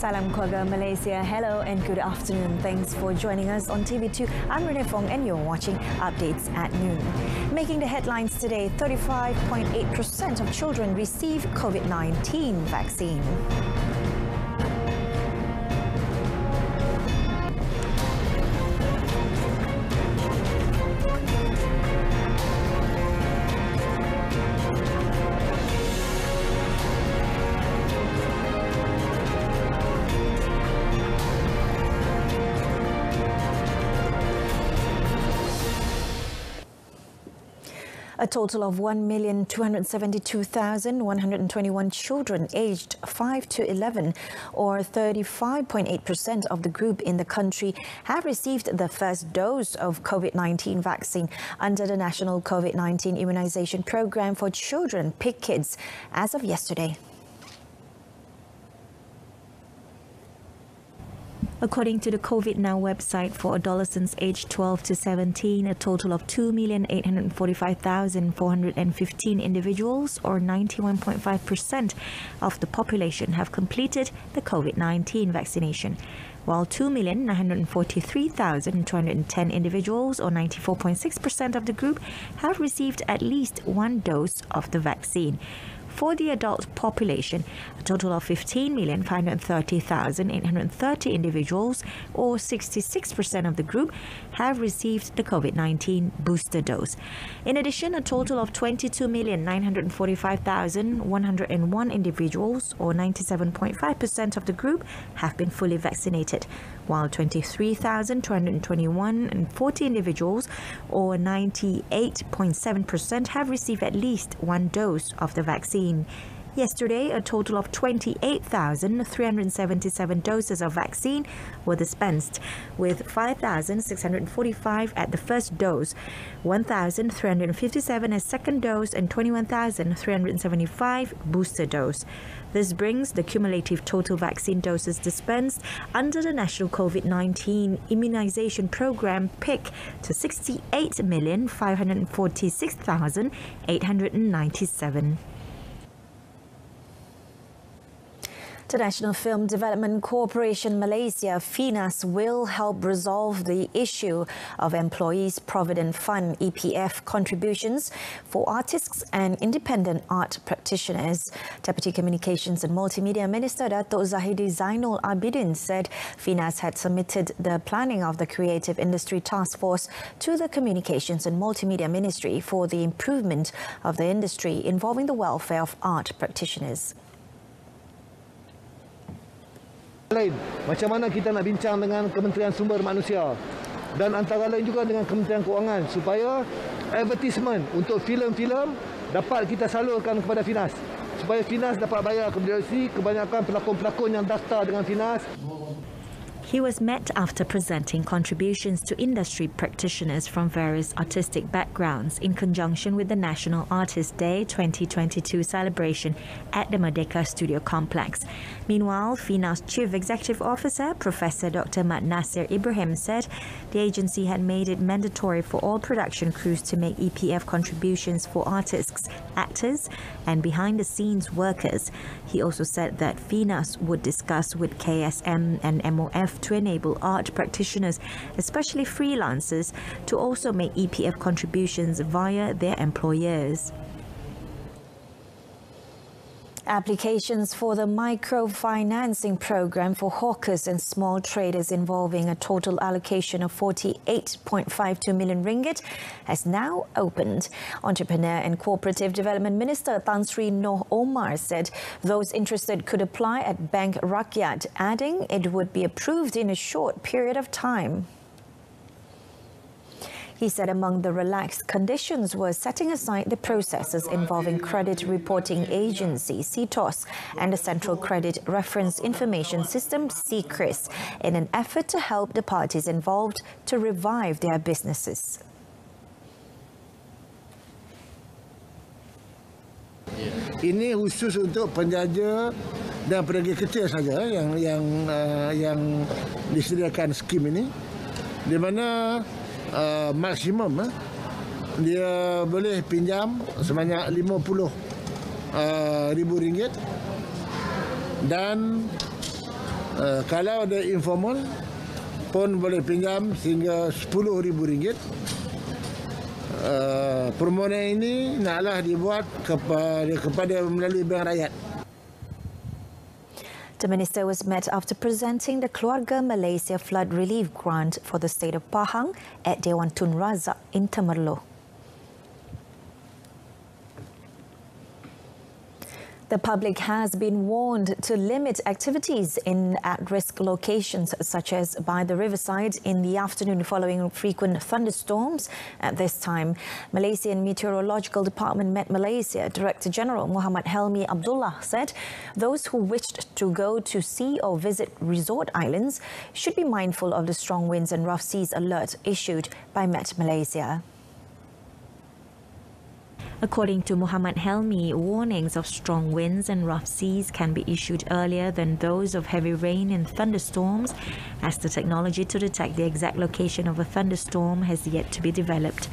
Salam keluarga Malaysia. Hello and good afternoon. Thanks for joining us on TV2. I'm Renee Fong and you're watching Updates at Noon. Making the headlines today, 35.8% of children receive COVID-19 vaccine. A total of 1,272,121 children aged 5 to 11, or 35.8% of the group in the country, have received the first dose of COVID-19 vaccine under the National COVID-19 Immunization Program for Children, PIC Kids, as of yesterday. According to the COVID Now website, for adolescents aged 12 to 17, a total of 2,845,415 individuals, or 91.5% of the population, have completed the COVID-19 vaccination, while 2,943,210 individuals, or 94.6% of the group, have received at least one dose of the vaccine. For the adult population, a total of 15,530,830 individuals, or 66% of the group, have received the COVID-19 booster dose. In addition, a total of 22,945,101 individuals, or 97.5% of the group, have been fully vaccinated, while 23,221,040 individuals, or 98.7%, have received at least one dose of the vaccine. Yesterday, a total of 28,377 doses of vaccine were dispensed, with 5,645 at the first dose, 1,357 as second dose, and 21,375 booster dose. This brings the cumulative total vaccine doses dispensed under the National COVID-19 Immunization Program, PIC, to 68,546,897. The National Film Development Corporation Malaysia, FINAS, will help resolve the issue of Employees Provident Fund (EPF) contributions for artists and independent art practitioners. Deputy Communications and Multimedia Minister Datuk Zahidi Zainul Abidin said FINAS had submitted the planning of the Creative Industry Task Force to the Communications and Multimedia Ministry for the improvement of the industry involving the welfare of art practitioners. Lain, macam mana kita nak bincang dengan Kementerian Sumber Manusia dan antara lain juga dengan Kementerian Kewangan supaya advertisement untuk filem-filem dapat kita salurkan kepada FINAS supaya FINAS dapat bayar kepada kebanyakan pelakon-pelakon yang daftar dengan FINAS. He was met after presenting contributions to industry practitioners from various artistic backgrounds in conjunction with the National Artist Day 2022 celebration at the Merdeka Studio Complex. Meanwhile, FINAS Chief Executive Officer Professor Dr. Mat Nasir Ibrahim said the agency had made it mandatory for all production crews to make EPF contributions for artists, actors and behind-the-scenes workers. He also said that FINAS would discuss with KSM and MOF to enable art practitioners, especially freelancers, to also make EPF contributions via their employers. Applications for the microfinancing program for hawkers and small traders involving a total allocation of 48.52 million ringgit has now opened. Entrepreneur and Cooperative Development Minister Tan Sri Noh Omar said those interested could apply at Bank Rakyat, adding it would be approved in a short period of time. He said among the relaxed conditions were setting aside the processes involving Credit Reporting Agency, CTOS, and the Central Credit Reference Information System, CCRIS, in an effort to help the parties involved to revive their businesses. Ini khusus untuk penjaja dan pedagang kecil saja yang disediakan skim ini, di mana maksimum dia boleh pinjam sebanyak RM50,000 dan Kalau ada informal pun boleh pinjam sehingga RM10,000. Permohonan ini naklah dibuat kepada melalui Bank Rakyat. The minister was met after presenting the Keluarga Malaysia Flood Relief Grant for the state of Pahang at Dewan Tun Razak in Temerloh. The public has been warned to limit activities in at-risk locations such as by the riverside in the afternoon following frequent thunderstorms. At this time, Malaysian Meteorological Department Met Malaysia Director General Muhammad Helmi Abdullah said those who wished to go to see or visit resort islands should be mindful of the strong winds and rough seas alert issued by Met Malaysia. According to Muhammad Helmi, warnings of strong winds and rough seas can be issued earlier than those of heavy rain and thunderstorms, as the technology to detect the exact location of a thunderstorm has yet to be developed.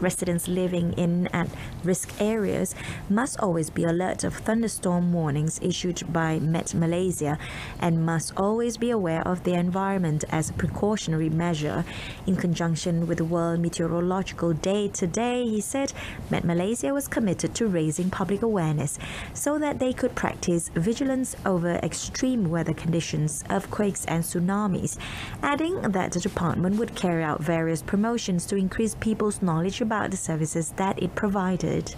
Residents living in at-risk areas must always be alert of thunderstorm warnings issued by Met Malaysia and must always be aware of their environment as a precautionary measure. In conjunction with the World Meteorological Day today, he said Met Malaysia was committed to raising public awareness so that they could practice vigilance over extreme weather conditions, earthquakes and tsunamis, adding that the department would carry out various promotions to increase people's knowledge about the services that it provided.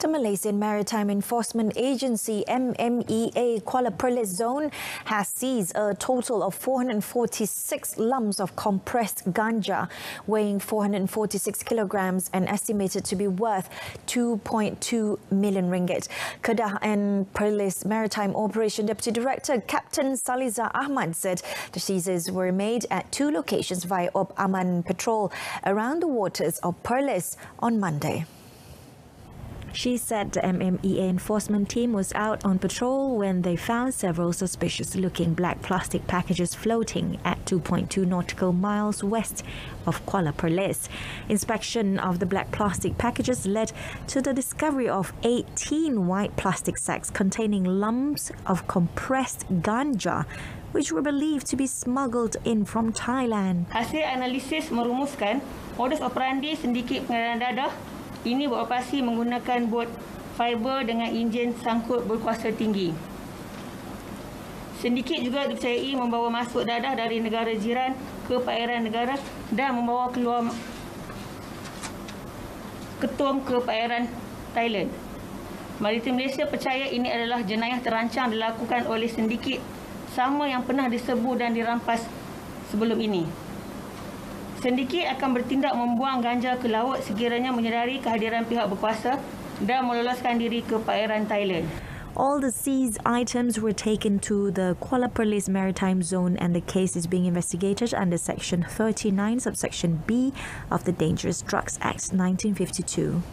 The Malaysian Maritime Enforcement Agency MMEA Kuala Perlis Zone has seized a total of 446 lumps of compressed ganja weighing 446 kilograms and estimated to be worth 2.2 million ringgit. Kedah and Perlis Maritime Operation Deputy Director Captain Saliza Ahmad said the seizures were made at 2 locations via Op Aman Patrol around the waters of Perlis on Monday. She said the MMEA enforcement team was out on patrol when they found several suspicious-looking black plastic packages floating at 2.2 nautical miles west of Kuala Perlis. Inspection of the black plastic packages led to the discovery of 18 white plastic sacks containing lumps of compressed ganja, which were believed to be smuggled in from Thailand. Hasil analisis merumuskan modus operandi sindiket pengedaran dadah ini beroperasi menggunakan bot fiber dengan enjin sangkut berkuasa tinggi. Sindiket juga dipercayai membawa masuk dadah dari negara jiran ke perairan negara dan membawa keluar ketum ke perairan Thailand. Maritim Malaysia percaya ini adalah jenayah terancang dilakukan oleh sindiket sama yang pernah diserbu dan dirampas sebelum ini. Sindiket akan bertindak membuang ganja ke laut sekiranya menyedari kehadiran pihak berkuasa dan meloloskan diri ke perairan Thailand. All the seized items were taken to the Kuala Perlis Maritime Zone and the case is being investigated under Section 39, subsection B of the Dangerous Drugs Act 1952.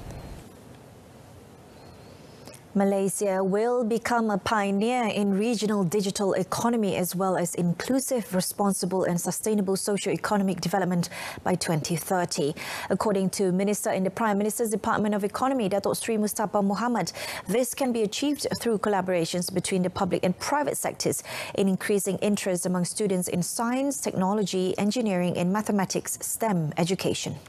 Malaysia will become a pioneer in regional digital economy as well as inclusive, responsible and sustainable socio-economic development by 2030. According to Minister in the Prime Minister's Department of Economy, Datuk Seri Mustafa Mohamad, this can be achieved through collaborations between the public and private sectors in increasing interest among students in science, technology, engineering and mathematics STEM education.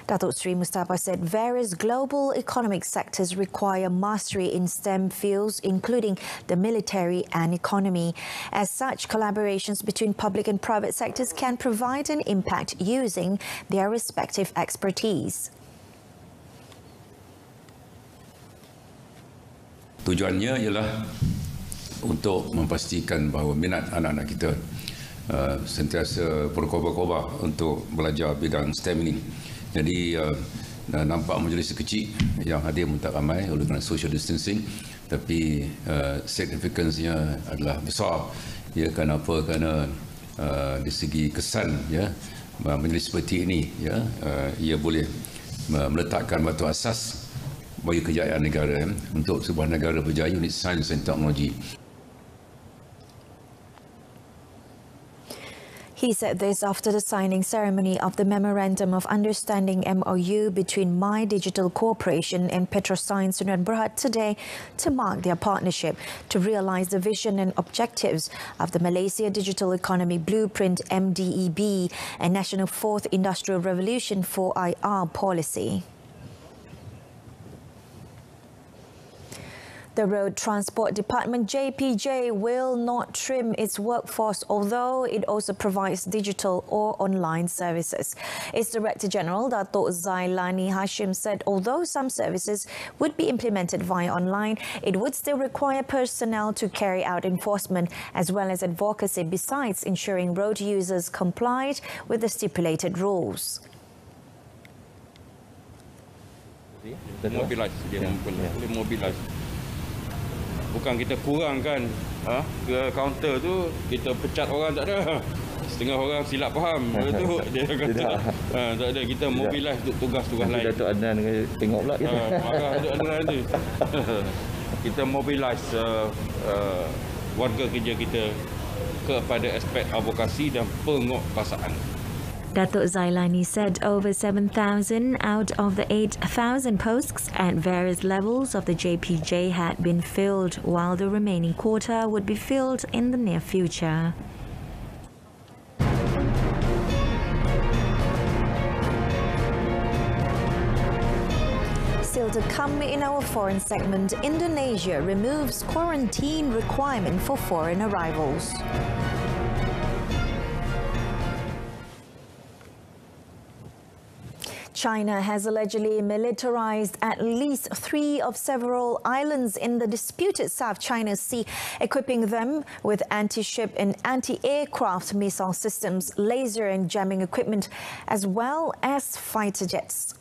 Datuk Seri Mustafa said various global economic sectors require mastery in STEM fields, including the military and economy. As such, collaborations between public and private sectors can provide an impact using their respective expertise. Tujuannya ialah untuk memastikan bahawa minat anak-anak kita sentiasa berkobar-kobar untuk belajar bidang STEM ini. Jadi nampak majlis kecil yang hadir pun tak ramai oleh kerana social distancing, tapi signifikansinya adalah besar. Ya, kenapa? Kerana di segi kesan, ya, majlis seperti ini, ya, ia boleh meletakkan batu asas bagi kejayaan negara. Untuk sebuah negara berjaya, unit sains dan teknologi. He said this after the signing ceremony of the Memorandum of Understanding MOU between My Digital Corporation and Petroscience Sdn Bhd today to mark their partnership to realise the vision and objectives of the Malaysia Digital Economy Blueprint MDEB and National Fourth Industrial Revolution 4IR policy. The Road Transport Department JPJ will not trim its workforce, although it also provides digital or online services. Its Director General, Datuk Zailani Hashim, said although some services would be implemented via online, it would still require personnel to carry out enforcement as well as advocacy, besides ensuring road users complied with the stipulated rules. Mobilize. Bukan kita kurangkan ke kaunter tu, kita pecat orang, tak ada. Setengah orang silap faham. Itu dia kata tak ada, kita mobilize untuk tugas-tugas lain. Datuk Adnan tengok pula kita. Maka Datuk Adnan nanti. Kita mobilize warga kerja kita kepada aspek advokasi dan penguatkuasaan. Datuk Zailani said over 7,000 out of the 8,000 posts at various levels of the JPJ had been filled, while the remaining quota would be filled in the near future. Still to come in our foreign segment, Indonesia removes quarantine requirement for foreign arrivals. China has allegedly militarized at least 3 of several islands in the disputed South China Sea, equipping them with anti-ship and anti-aircraft missile systems, laser and jamming equipment, as well as fighter jets.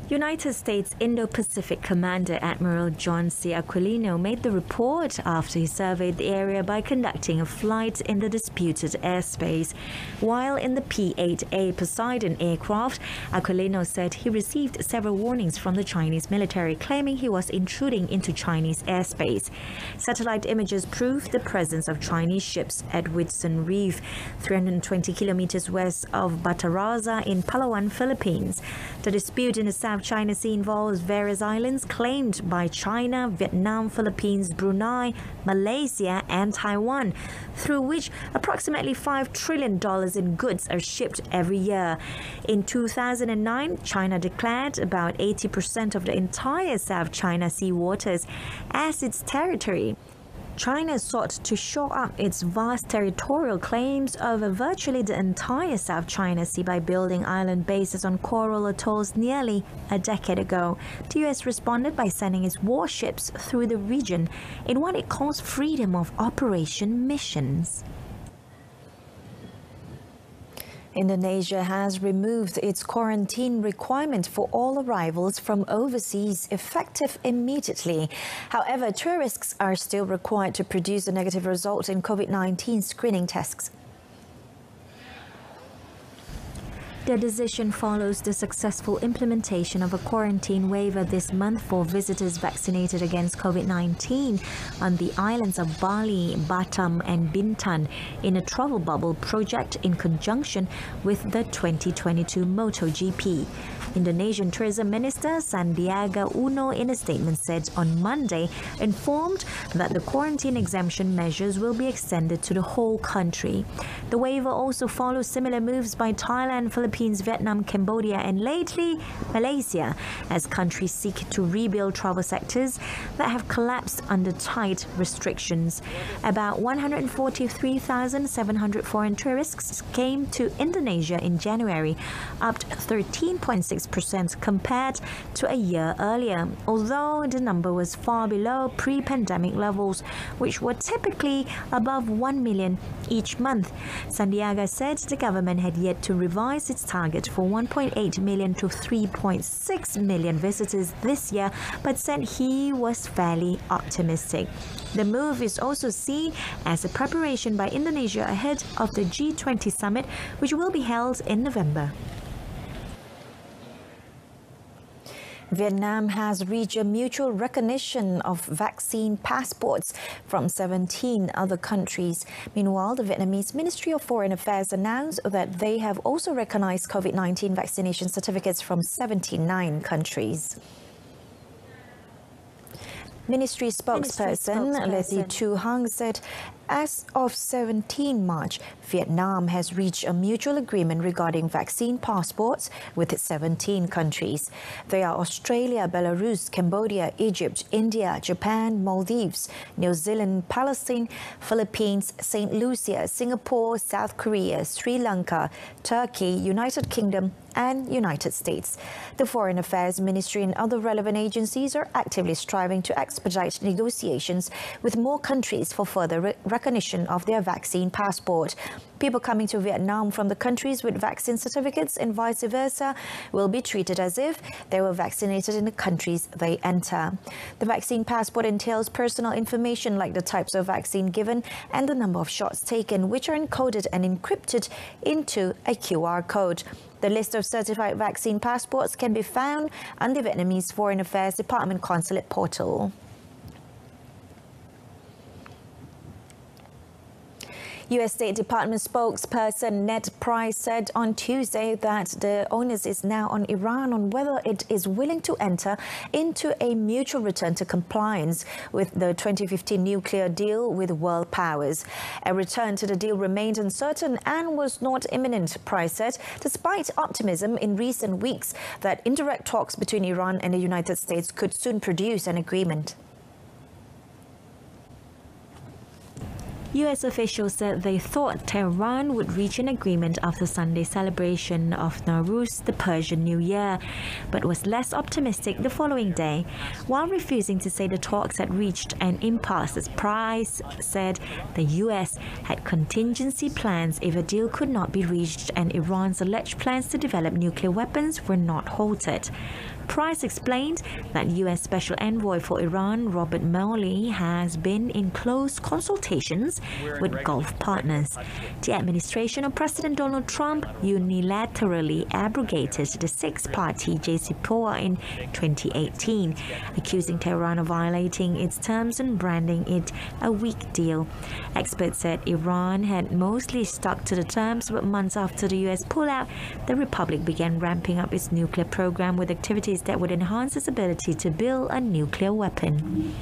United States Indo-Pacific Commander Admiral John C. Aquilino made the report after he surveyed the area by conducting a flight in the disputed airspace. While in the P-8A Poseidon aircraft, Aquilino said he received several warnings from the Chinese military claiming he was intruding into Chinese airspace. Satellite images proved the presence of Chinese ships at Whitsun Reef, 320 kilometers west of Bataraza in Palawan, Philippines. The dispute in the South China Sea involves various islands claimed by China, Vietnam, Philippines, Brunei, Malaysia and Taiwan, through which approximately $5 trillion in goods are shipped every year. In 2009, China declared about 80% of the entire South China Sea waters as its territory. China sought to shore up its vast territorial claims over virtually the entire South China Sea by building island bases on coral atolls nearly a decade ago. The US responded by sending its warships through the region in what it calls freedom of operation missions. Indonesia has removed its quarantine requirement for all arrivals from overseas effective immediately. However, tourists are still required to produce a negative result in COVID-19 screening tests. The decision follows the successful implementation of a quarantine waiver this month for visitors vaccinated against COVID-19 on the islands of Bali, Batam and Bintan in a travel bubble project in conjunction with the 2022 MotoGP. Indonesian Tourism Minister Sandiaga Uno, in a statement, said on Monday, informed that the quarantine exemption measures will be extended to the whole country. The waiver also follows similar moves by Thailand, Philippines, Vietnam, Cambodia and lately Malaysia, as countries seek to rebuild travel sectors that have collapsed under tight restrictions. About 143,700 foreign tourists came to Indonesia in January, up 13.6% compared to a year earlier, although the number was far below pre-pandemic levels, which were typically above 1 million each month. Sandiaga said the government had yet to revise its target for 1.8 million to 3.6 million visitors this year, but said he was fairly optimistic. The move is also seen as a preparation by Indonesia ahead of the G20 summit, which will be held in November. Vietnam has reached a mutual recognition of vaccine passports from 17 other countries. Meanwhile, the Vietnamese Ministry of Foreign Affairs announced that they have also recognized COVID-19 vaccination certificates from 79 countries. Ministry spokesperson Letty Thu Hang said, as of 17 March, Vietnam has reached a mutual agreement regarding vaccine passports with 17 countries. They are Australia, Belarus, Cambodia, Egypt, India, Japan, Maldives, New Zealand, Palestine, Philippines, St. Lucia, Singapore, South Korea, Sri Lanka, Turkey, United Kingdom, and United States. The Foreign Affairs Ministry and other relevant agencies are actively striving to expedite negotiations with more countries for further recognition of their vaccine passport. People coming to Vietnam from the countries with vaccine certificates and vice versa will be treated as if they were vaccinated in the countries they enter. The vaccine passport entails personal information like the types of vaccine given and the number of shots taken, which are encoded and encrypted into a QR code. The list of certified vaccine passports can be found on the Vietnamese Foreign Affairs Department Consulate portal. U.S. State Department spokesperson Ned Price said on Tuesday that the onus is now on Iran on whether it is willing to enter into a mutual return to compliance with the 2015 nuclear deal with world powers. A return to the deal remained uncertain and was not imminent, Price said, despite optimism in recent weeks that indirect talks between Iran and the United States could soon produce an agreement. U.S. officials said they thought Tehran would reach an agreement after Sunday's celebration of Nowruz, the Persian New Year, but was less optimistic the following day. While refusing to say the talks had reached an impasse, as Price said the U.S. had contingency plans if a deal could not be reached and Iran's alleged plans to develop nuclear weapons were not halted. Price explained that U.S. Special Envoy for Iran, Robert Malley, has been in close consultations with Gulf partners. The administration of President Donald Trump unilaterally abrogated the six-party JCPOA in 2018, accusing Tehran of violating its terms and branding it a weak deal. Experts said Iran had mostly stuck to the terms, but months after the U.S. pullout, the Republic began ramping up its nuclear program with activities that would enhance its ability to build a nuclear weapon.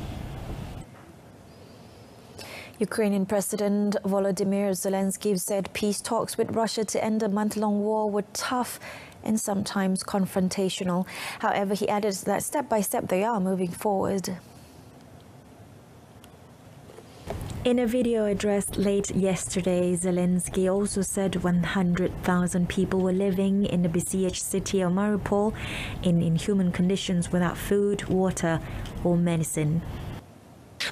Ukrainian President Volodymyr Zelensky said peace talks with Russia to end a month-long war were tough and sometimes confrontational. However, he added that step by step they are moving forward. In a video addressed late yesterday, Zelensky also said 100,000 people were living in the besieged city of Mariupol in inhuman conditions without food, water or medicine.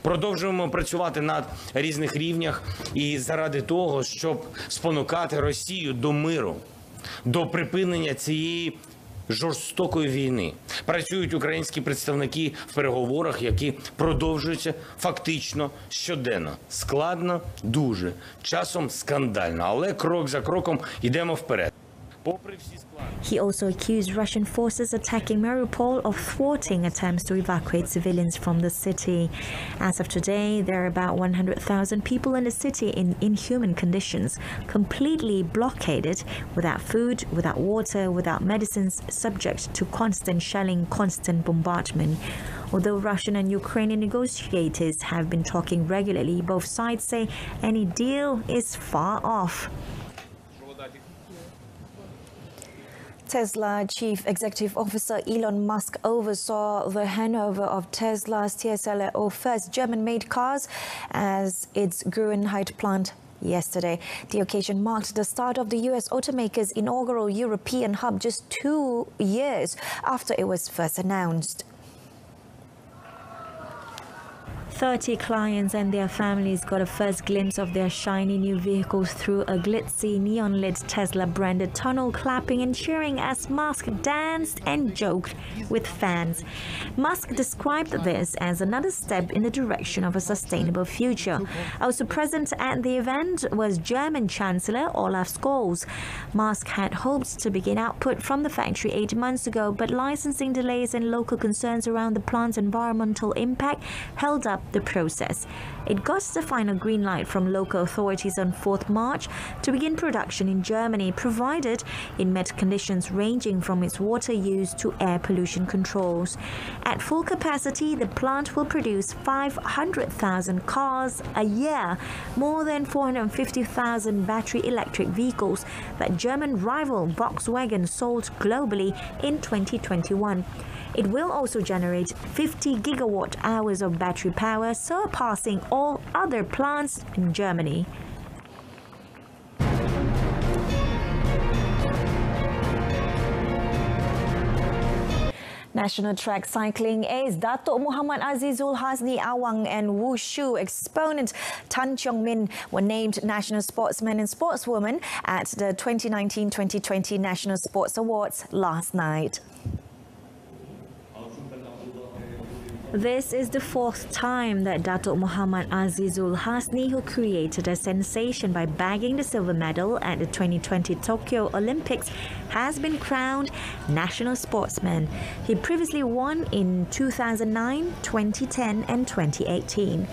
Продовжуємо працювати на різних рівнях і заради того, щоб спонукати Росію до миру, до припинення цієї жорстокої війни. Працюють українські представники в переговорах, які продовжуються фактично щоденно. Складно, дуже, часом скандально, але крок за кроком йдемо вперед. He also accused Russian forces attacking Mariupol of thwarting attempts to evacuate civilians from the city. As of today, there are about 100,000 people in the city in inhuman conditions, completely blockaded, without food, without water, without medicines, subject to constant shelling, constant bombardment. Although Russian and Ukrainian negotiators have been talking regularly, both sides say any deal is far off. Tesla Chief Executive Officer Elon Musk oversaw the handover of Tesla's TSLO first German-made cars as its Grünheit plant yesterday. The occasion marked the start of the US automaker's inaugural European hub just 2 years after it was first announced. 30 clients and their families got a first glimpse of their shiny new vehicles through a glitzy neon-lit Tesla-branded tunnel, clapping and cheering as Musk danced and joked with fans. Musk described this as another step in the direction of a sustainable future. Also present at the event was German Chancellor Olaf Scholz. Musk had hoped to begin output from the factory 8 months ago, but licensing delays and local concerns around the plant's environmental impact held up the process. It got the final green light from local authorities on 4th March to begin production in Germany, provided it met conditions ranging from its water use to air pollution controls. At full capacity, the plant will produce 500,000 cars a year, more than 450,000 battery electric vehicles that German rival Volkswagen sold globally in 2021. It will also generate 50 gigawatt hours of battery power, surpassing all other plants in Germany. National track cycling ace Datuk Muhammad Azizul Hasni Awang and wushu exponent Tan Cheong Min were named National Sportsman and Sportswoman at the 2019-2020 National Sports Awards last night. This is the 4th time that Datuk Muhammad Azizul Hasni, who created a sensation by bagging the silver medal at the 2020 Tokyo Olympics, has been crowned National Sportsman. He previously won in 2009, 2010 and 2018.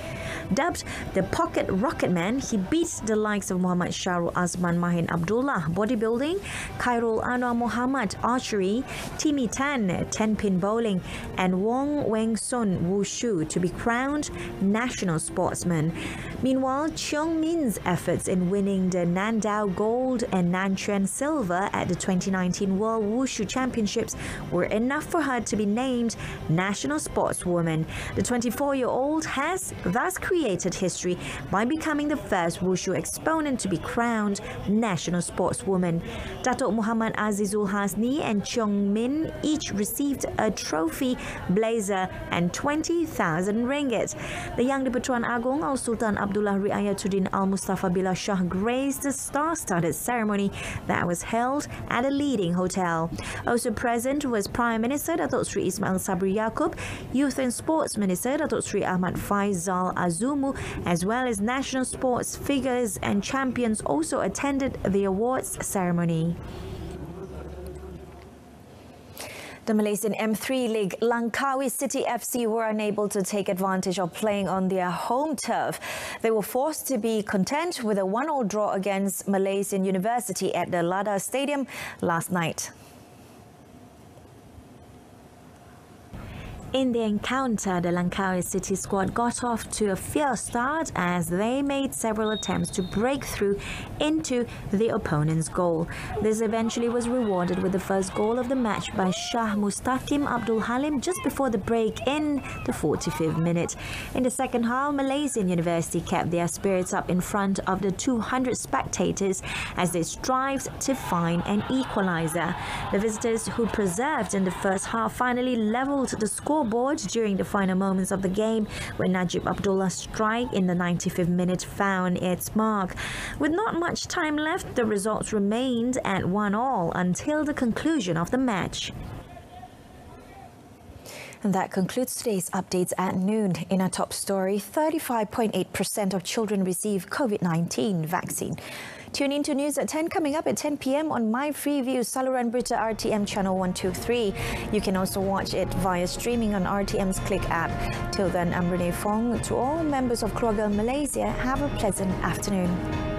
Dubbed the Pocket Rocketman, he beat the likes of Muhammad Syahrul Azman Mahin Abdullah bodybuilding, Khairul Anwar Muhammad archery, Timmy Tan 10-pin bowling and Wong Weng Sun wushu to be crowned National Sportsman. Meanwhile, Cheong Min's efforts in winning the Nandao Gold and Nanchuan Silver at the 2019 World Wushu Championships were enough for her to be named National Sportswoman. The 24-year-old has thus created history by becoming the first wushu exponent to be crowned National Sportswoman. Datuk Muhammad Azizul Hasni and Cheong Min each received a trophy, blazer and 20,000 ringgit. The Yang di-Pertuan Agong Al-Sultan Abdullah Riayatuddin Al-Mustafa Billah Shah graced the star-studded ceremony that was held at a leading hotel. Also present was Prime Minister Datuk Sri Ismail Sabri Yaakob, Youth and Sports Minister Datuk Sri Ahmad Faizal Azumu, as well as national sports figures and champions also attended the awards ceremony. The Malaysian M3 League Langkawi City FC were unable to take advantage of playing on their home turf. They were forced to be content with a 1-1 draw against Malaysian University at the Lada Stadium last night. In the encounter, the Langkawi City squad got off to a fierce start as they made several attempts to break through into the opponent's goal. This eventually was rewarded with the first goal of the match by Shah Mustaqim Abdul Halim just before the break in the 45th minute. In the second half, Malaysian University kept their spirits up in front of the 200 spectators as they strived to find an equalizer. The visitors, who preserved in the first half, finally levelled the score during the final moments of the game when Najib Abdullah's strike in the 95th minute found its mark. With not much time left, the results remained at 1-1 until the conclusion of the match. And that concludes today's updates at noon. In our top story, 35.8% of children receive COVID-19 vaccine. Tune in to news at 10 coming up at 10 p.m. on My Freeview, saluran Berita RTM channel 123. You can also watch it via streaming on RTM's Click app. Till then, I'm Renee Fong. To all members of Keluarga Malaysia, have a pleasant afternoon.